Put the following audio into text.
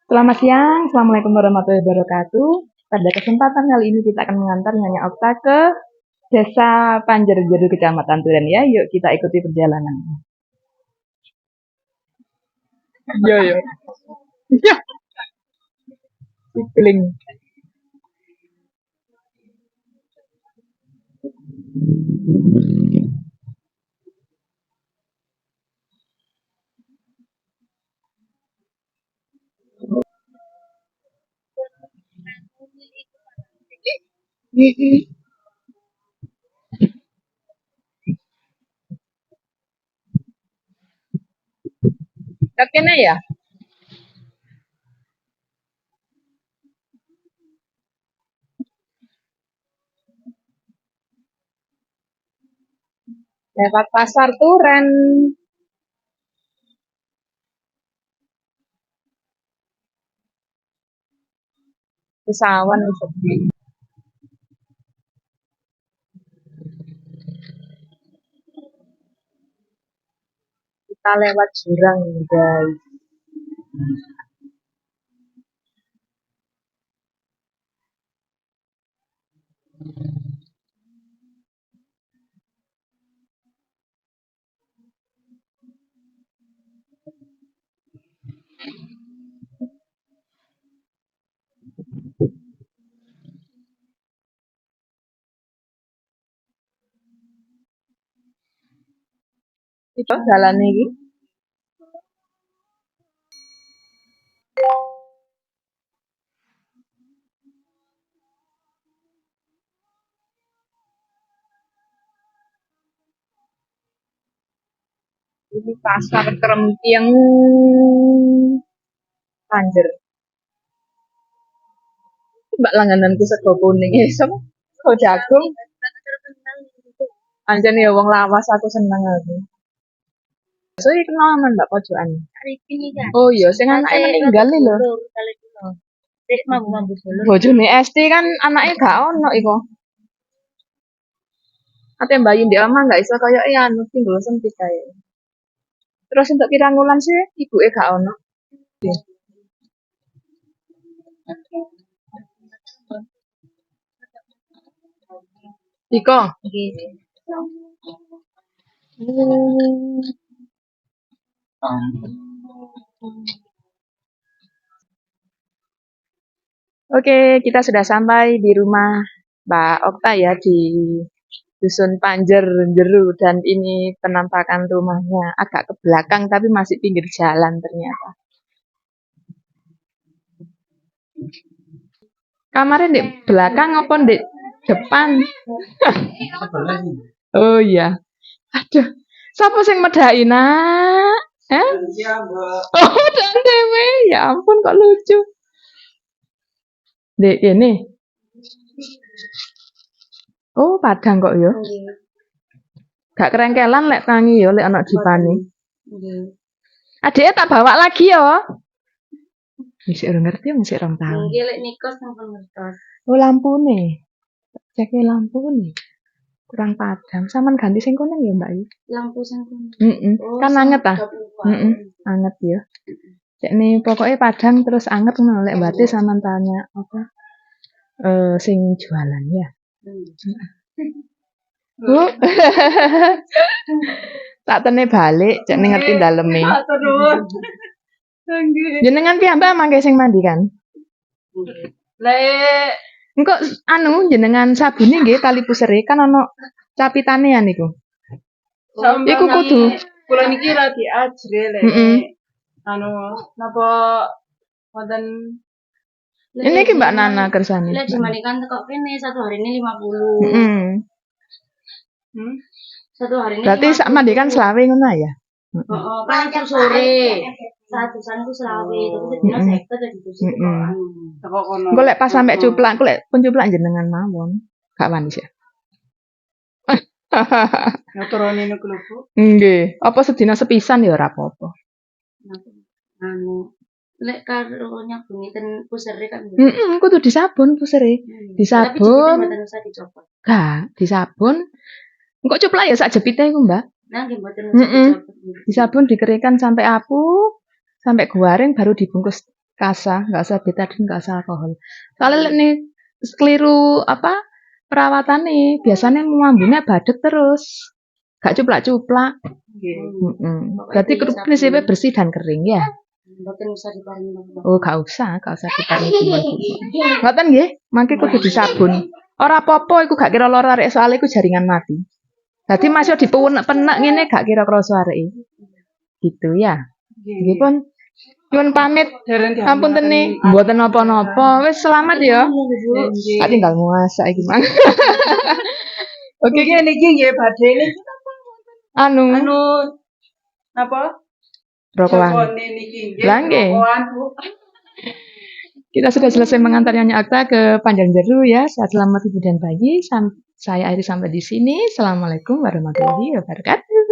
Selamat siang, Assalamualaikum warahmatullahi wabarakatuh. Pada kesempatan kali ini kita akan mengantar Nyonya Okta ke Desa Panjerjeru, Kecamatan Turen ya. Yuk kita ikuti perjalanannya. Yo yo. Yo. Kling. Kakeknya ya? Lewat pasar Turen. Pesawan sepi. Kita lewat jurang guys. Itu jalan ini. Ini pasar Krempiang Panjer. Mbak langgananku sego kuning sama sego jagung. Anjane ya wong lawas aku seneng aku. So iki kenal men Mbak pojokan. Oh iya, sing anake meninggal lho. Dek mambu dulu. Bojone Esti kan anake gak ono iku. Ate mbayu ndek omah gak iso koyo anu tinggal sempit kae. Terus untuk pirang wulan sih ibuke gak ono. Iko. Oke, kita sudah sampai di rumah Mbak Okta ya di Dusun Panjerjeru dan ini penampakan rumahnya agak ke belakang tapi masih pinggir jalan ternyata. Kamarnya di belakang apa di depan? Oh iya. Aduh, siapa sing medhaki nak? Oh, dan dewe. Ya ampun kok lucu. Dek ini. Oh, Padang kok yo. Gak kerengkelan lek tangi yo lek ana dipani. Adike tak bawa lagi yo. Wis ora ngerti masih 2 tahun. Nggih lek nikos sampun ngertos. Oh, lampune. Ceke lampune. Kurang padam. Saman ganti sing kuning ya, Mbak? Lampu sing kuning. Oh, kan anget ta? Anget ya. Cek nih pokoknya padang terus anget ngono lek mbate saman tanya apa? Sing jualan ya. Bu. Tak tene balik, cek ning ngerti daleme. Jenengan piyambak mangke sing mandi kan? Lek Engko anu jenengan sabune nggih tali pusere kan ana capitane ya niku. Iku kudu kula niki lagi ajre lek anu napa wonten ini ki Mbak Nana kersane. lek dimandikan teko kene 1 hari ini 50. Satu hari ini. Berarti sak mandikan selawe ngono ya? Heeh, kan itu sore. Satusan ku selawe, terus dina 50 jadi dicuci teko kono. Engko lek pas sampe cuplak, engko lek pun cuplak jenengan mawon. Gak manis ya? Ngaturane niku lho, Bu. Nggih, apa sedina sepisan ya ora apa-apa. Anu lek karo nyabungi ten pusere kan. Kudu disabun pusere. Disabun. Tapi mboten usah dicopot. Gak, disabun. Engko cuplak ya sak jepite iku, Mbak. Nah, nggih mboten usah dicopot. Disabun dikeringkan sampai apu, sampai garing baru dibungkus kasa, nggak usah betadine, nggak usah alkohol. Soalnya nih keliru apa perawatan nih, biasanya mambunya badek terus, gak cuplak-cuplak. Berarti prinsipnya bersih dan kering ya. Mboten usah diparingi. Oh, gak usah diparingi. Ngoten nggih, mangke kudu disabun. Ora apa-apa iku gak kira lara arek soalnya iku jaringan mati. Dadi masih dipenek-penek ngene gak kira krasa areke. Gitu ya. Nggih pun nyuwun pamit. Ampun teni, mboten napa-napa. Wis selamat ya. Tak tinggal masak iki, Mang. Oke, Oke, niki nggih badhe niki anu apa? rokokan. Jopone niki nggih. Lah, nggih. Rokokan, Bu. Kita sudah selesai mengantar Nyonya Okta ke Panjangjeru ya. Saat selamat ibu dan bayi. Saya akhiri sampai di sini. Assalamualaikum warahmatullahi wabarakatuh.